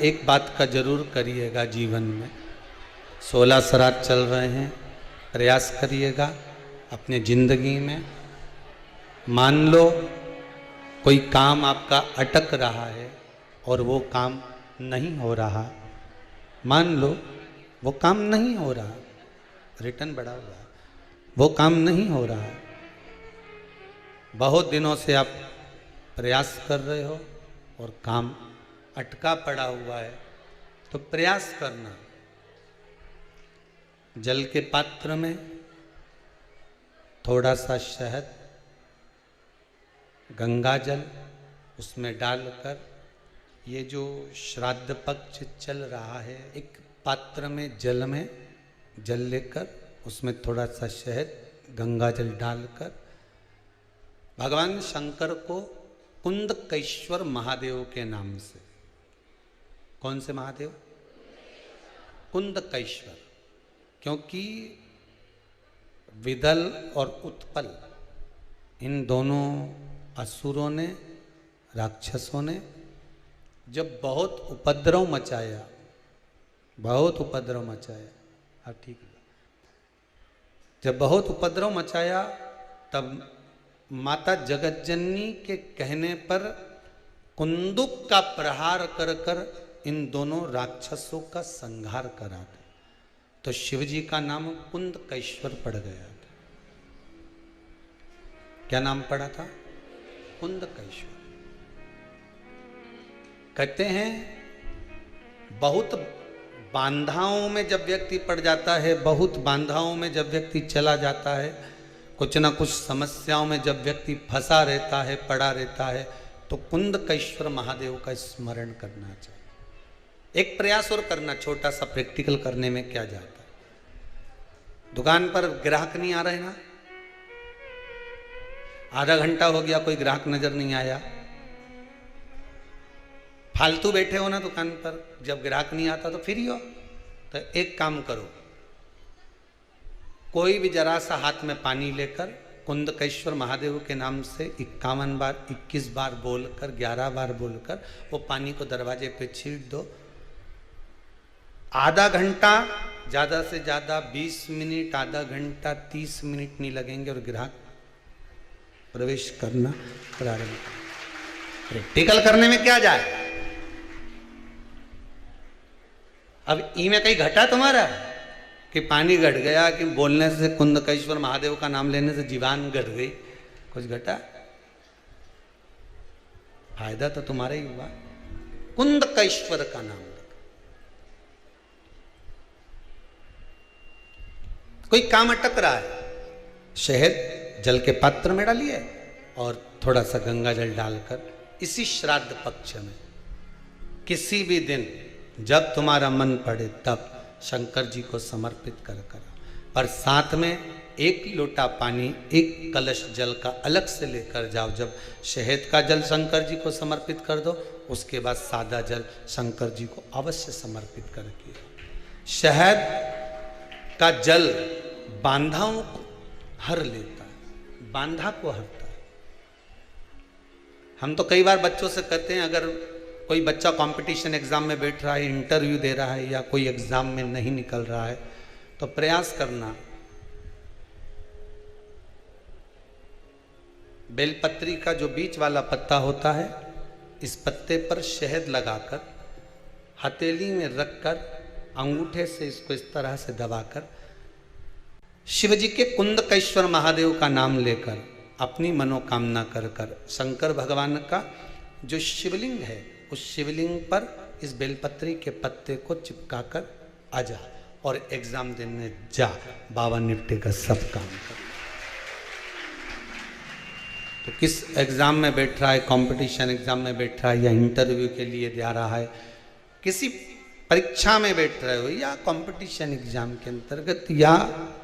एक बात का जरूर करिएगा जीवन में, 16 श्राद्ध चल रहे हैं, प्रयास करिएगा अपने जिंदगी में। मान लो कोई काम आपका अटक रहा है और वो काम नहीं हो रहा, मान लो वो काम नहीं हो रहा, रिटर्न बढ़ा हुआ है, वो काम नहीं हो रहा, बहुत दिनों से आप प्रयास कर रहे हो और काम अटका पड़ा हुआ है, तो प्रयास करना, जल के पात्र में थोड़ा सा शहद, गंगा जल उसमें डालकर, ये जो श्राद्ध पक्ष चल रहा है, एक पात्र में जल लेकर उसमें थोड़ा सा शहद, गंगा जल डालकर भगवान शंकर को कुंदकेश्वर महादेव के नाम से, कौन से महादेव? कुंदकेश्वर, क्योंकि विदल और उत्पल इन दोनों असुरों ने, राक्षसों ने जब बहुत उपद्रव मचाया, अब ठीक है, जब बहुत उपद्रव मचाया तब माता जगतजननी के कहने पर कुंदुक का प्रहार कर कर इन दोनों राक्षसों का संहार करा था। तो शिवजी का नाम कुंदकेश्वर पड़ गया था। क्या नाम पड़ा था? कुंदकेश्वर। कहते हैं बहुत बांधाओं में जब व्यक्ति पड़ जाता है, बहुत बांधाओं में जब व्यक्ति चला जाता है, कुछ ना कुछ समस्याओं में जब व्यक्ति फंसा रहता है, पड़ा रहता है, तो कुंदकेश्वर महादेव का स्मरण करना चाहिए। एक प्रयास और करना, छोटा सा प्रैक्टिकल करने में क्या जाता है। दुकान पर ग्राहक नहीं आ रहे ना, आधा घंटा हो गया कोई ग्राहक नजर नहीं आया, फालतू बैठे हो ना दुकान पर, जब ग्राहक नहीं आता तो फ्री हो, तो एक काम करो, कोई भी जरा सा हाथ में पानी लेकर कुंदकेश्वर महादेव के नाम से 51 बार, 21 बार बोलकर, 11 बार बोलकर वो पानी को दरवाजे पे छीट दो। आधा घंटा, ज्यादा से ज्यादा 20 मिनट, आधा घंटा 30 मिनट नहीं लगेंगे और ग्राहक प्रवेश करना प्रारंभ। प्रैक्टिकल करने में क्या जाए। अब ई में कहीं घटा तुम्हारा कि पानी घट गया, कि बोलने से, कुंदकेश्वर महादेव का नाम लेने से जीवान घट गई, कुछ घटा? फायदा तो तुम्हारा ही हुआ। कुंदकेश्वर का नाम, कोई काम अटक रहा है, शहद जल के पात्र में डालिए और थोड़ा सा गंगा जल डालकर इसी श्राद्ध पक्ष में किसी भी दिन जब तुम्हारा मन पड़े तब शंकर जी को समर्पित कर करा। पर साथ में एक लोटा पानी, एक कलश जल का अलग से लेकर जाओ। जब शहद का जल शंकर जी को समर्पित कर दो, उसके बाद सादा जल शंकर जी को अवश्य समर्पित करके। शहद का जल बांधाओं को हर लेता है, बांधा को हरता है। हम तो कई बार बच्चों से कहते हैं, अगर कोई बच्चा कंपटीशन एग्जाम में बैठ रहा है, इंटरव्यू दे रहा है, या कोई एग्जाम में नहीं निकल रहा है, तो प्रयास करना, बेलपत्री का जो बीच वाला पत्ता होता है, इस पत्ते पर शहद लगाकर हथेली में रखकर अंगूठे से इसको इस तरह से दबाकर शिवजी के कुंदकेश्वर महादेव का नाम लेकर अपनी मनोकामना कर कर शंकर भगवान का जो शिवलिंग है, उस शिवलिंग पर इस बेलपत्री के पत्ते को चिपकाकर आ जा और एग्जाम देने जा, बाबा निपटेगा सब काम कर। तो किस एग्जाम में बैठ रहा है, कंपटीशन एग्जाम में बैठ रहा है, या इंटरव्यू के लिए जा रहा है, किसी परीक्षा में बैठ रहे हो, या कंपटीशन एग्जाम के अंतर्गत, या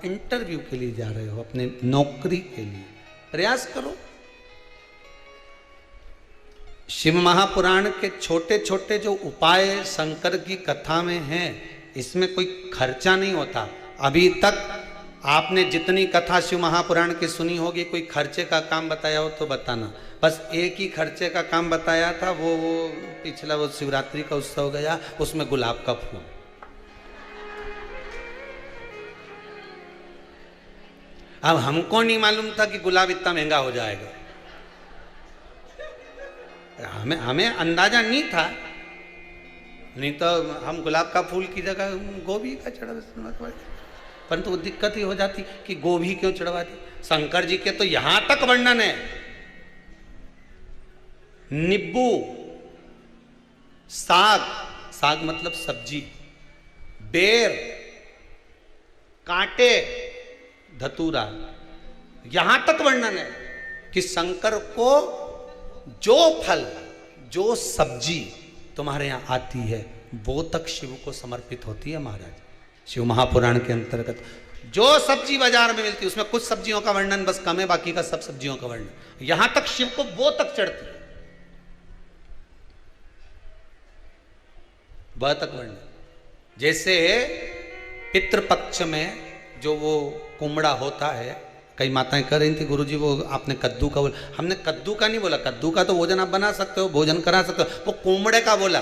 इंटरव्यू के लिए जा रहे हो, अपने नौकरी के लिए, प्रयास करो। शिव महापुराण के छोटे छोटे जो उपाय शंकर की कथा में हैं, इसमें कोई खर्चा नहीं होता। अभी तक आपने जितनी कथा शिव महापुराण की सुनी होगी, कोई खर्चे का काम बताया हो तो बताना। बस एक ही खर्चे का काम बताया था, वो पिछला वो शिवरात्रि का उत्सव गया, उसमें गुलाब का फूल। अब हमको नहीं मालूम था कि गुलाब इतना महंगा हो जाएगा, हमें हमें अंदाजा नहीं था, नहीं तो हम गुलाब का फूल की जगह गोभी का चढ़ा, परंतु वो दिक्कत ही हो जाती कि गोभी क्यों चढ़वाती। शंकर जी के तो यहां तक वर्णन है, नींबू, साग, साग मतलब सब्जी, बेर, कांटे, धतूरा, यहां तक वर्णन है कि शंकर को जो फल, जो सब्जी तुम्हारे यहां आती है वो तक शिव को समर्पित होती है महाराज। शिव महापुराण के अंतर्गत जो सब्जी बाजार में मिलती है उसमें कुछ सब्जियों का वर्णन बस कम है, बाकी का सब सब्जियों का वर्णन, यहां तक शिव को वो तक चढ़ती है, वह तक वर्णन। जैसे पितृपक्ष में जो वो कुमड़ा होता है, कई माताएं कह रही थी गुरुजी वो आपने कद्दू का बोला, हमने कद्दू का नहीं बोला, कद्दू का तो भोजन आप बना सकते हो, भोजन करा सकते हो, वो कुमड़े का बोला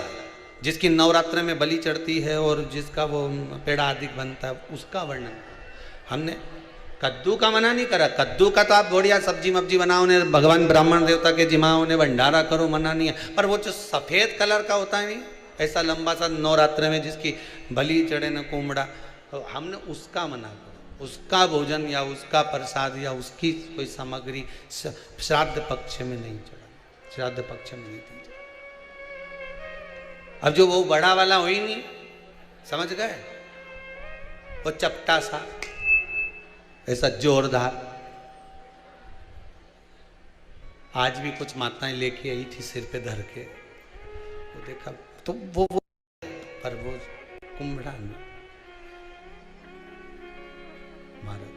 जिसकी नवरात्र में बलि चढ़ती है और जिसका वो पेड़ा आदि बनता है, उसका वर्णन। हमने कद्दू का मना नहीं करा, कद्दू का तो आप बढ़िया सब्जी मब्जी बनाओ ने, भगवान ब्राह्मण देवता के जिमाओ ने भंडारा करो, मना नहीं है, पर वो जो सफेद कलर का होता है नहीं, ऐसा लंबा सा नवरात्र में जिसकी बलि चढ़े न कुमड़ा, तो हमने उसका मना करो, उसका भोजन या उसका प्रसाद या उसकी कोई सामग्री श्राद्ध पक्ष में नहीं चढ़ा, श्राद्ध पक्ष में नहीं दी। अब जो वो बड़ा वाला हो ही नहीं, समझ गए, वो चपटा सा ऐसा जोरदार, आज भी कुछ माताएं लेके आई थी सिर पे धर के, वो देखा तो वो पर वो कुम्भड़ा नहीं महाराज।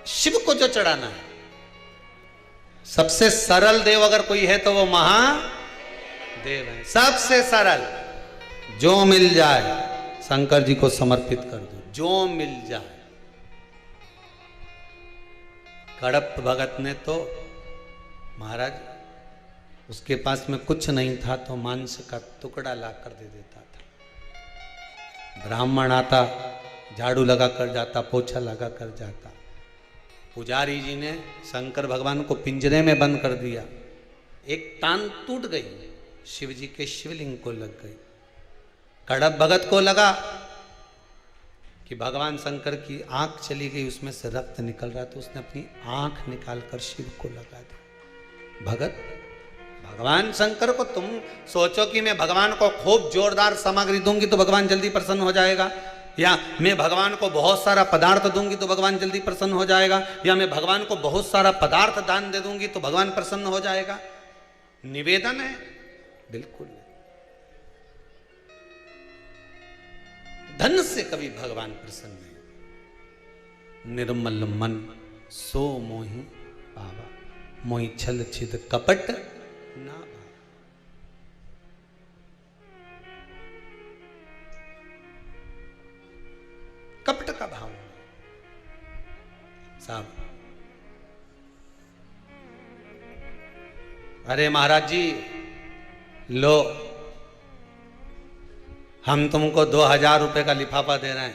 शिव को जो चढ़ाना है, सबसे सरल देव अगर कोई है तो वो महादेव है, सबसे सरल, जो मिल जाए शंकर जी को समर्पित कर दो, जो मिल जाए। कड़प भगत ने तो महाराज उसके पास में कुछ नहीं था तो मांस का टुकड़ा ला कर दे देता था। ब्राह्मण आता, झाड़ू लगा कर जाता, पोछा लगा कर जाता। पुजारी जी ने शंकर भगवान को पिंजरे में बंद कर दिया, एक टांग टूट गई, शिव जी के शिवलिंग को लग गई। कड़प भगत को लगा कि भगवान शंकर की आंख चली गई, उसमें से रक्त निकल रहा, तो उसने अपनी आंख निकालकर शिव को लगा दी। भगत, भगवान शंकर को तुम सोचो कि मैं भगवान को खूब जोरदार सामग्री दूंगी तो भगवान जल्दी प्रसन्न हो जाएगा, या मैं भगवान को बहुत सारा पदार्थ दूंगी तो भगवान जल्दी प्रसन्न हो जाएगा, या मैं भगवान को बहुत सारा पदार्थ दान दे दूंगी तो भगवान प्रसन्न हो जाएगा। निवेदन है, बिल्कुल नहीं। धन से कभी भगवान प्रसन्न नहीं। निर्मल मन सो मोहि पावा, मोहि छल छिद कपट ना भावा। कपट का भाव साहब, अरे महाराज जी लो, हम तुमको 2000 रुपए का लिफाफा दे रहे हैं,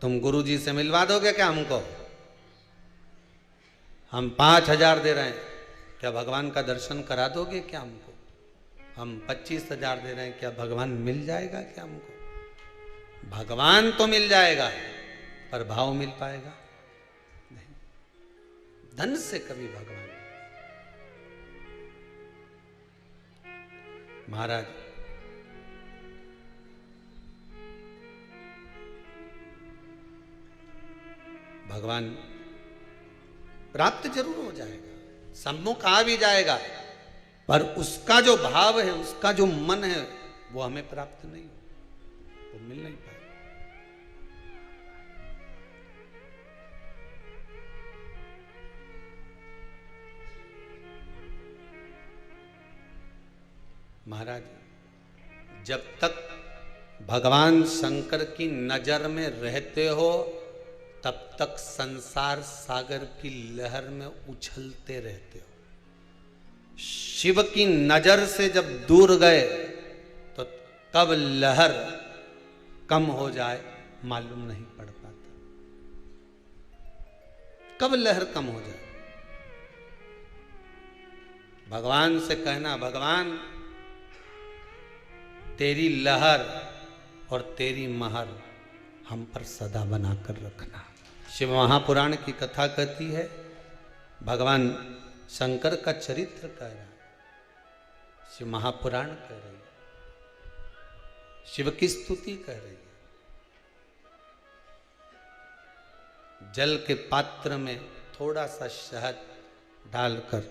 तुम गुरु जी से मिलवा दोगे क्या हमको? हम 5000 दे रहे हैं, क्या भगवान का दर्शन करा दोगे क्या हमको? हम 25,000 दे रहे हैं, क्या भगवान मिल जाएगा क्या हमको? भगवान तो मिल जाएगा, पर भाव मिल पाएगा नहीं। धन से कभी भगवान। महाराज भगवान प्राप्त जरूर हो जाएगा, सम्मुख आ भी जाएगा, पर उसका जो भाव है, उसका जो मन है, वो हमें प्राप्त नहीं हो, वो मिल नहीं पाएगा। महाराज जब तक भगवान शंकर की नजर में रहते हो तब तक संसार सागर की लहर में उछलते रहते हो। शिव की नजर से जब दूर गए तो कब लहर कम हो जाए मालूम नहीं पड़ पाता। कब लहर कम हो जाए। भगवान से कहना, भगवान तेरी लहर और तेरी महर हम पर सदा बनाकर रखना। शिव महापुराण की कथा कहती है, भगवान शंकर का चरित्र कह रहा है, शिव महापुराण कह रही है, शिव की स्तुति कह रही है। जल के पात्र में थोड़ा सा शहद डालकर,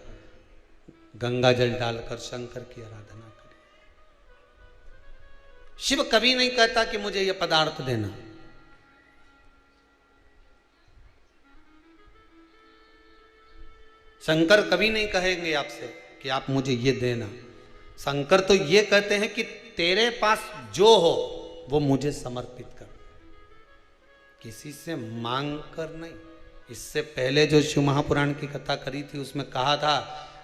गंगा जल डालकर शंकर की आराधना करें। शिव कभी नहीं कहता कि मुझे यह पदार्थ देना। शंकर कभी नहीं कहेंगे आपसे कि आप मुझे ये देना। शंकर तो ये कहते हैं कि तेरे पास जो हो वो मुझे समर्पित कर, किसी से मांग कर नहीं। इससे पहले जो शिव महापुराण की कथा करी थी उसमें कहा था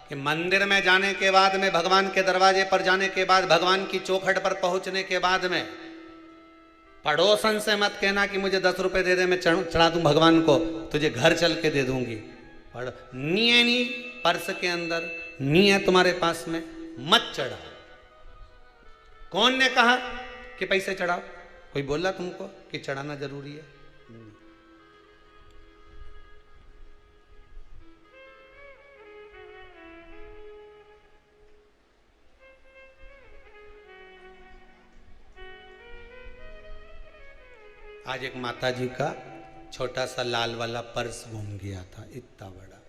कि मंदिर में जाने के बाद में, भगवान के दरवाजे पर जाने के बाद, भगवान की चौखट पर पहुंचने के बाद में पड़ोसन से मत कहना कि मुझे 10 रुपए दे दे, मैं चढ़ा दूं भगवान को, तुझे घर चल के दे दूंगी। नहीं नी पर्स के अंदर नहीं है तुम्हारे पास में, मत चढ़ा। कौन ने कहा कि पैसे चढ़ाओ? कोई बोला तुमको कि चढ़ाना जरूरी है? आज एक माता जी का छोटा सा लाल वाला पर्स घूम गया था, इतना बड़ा।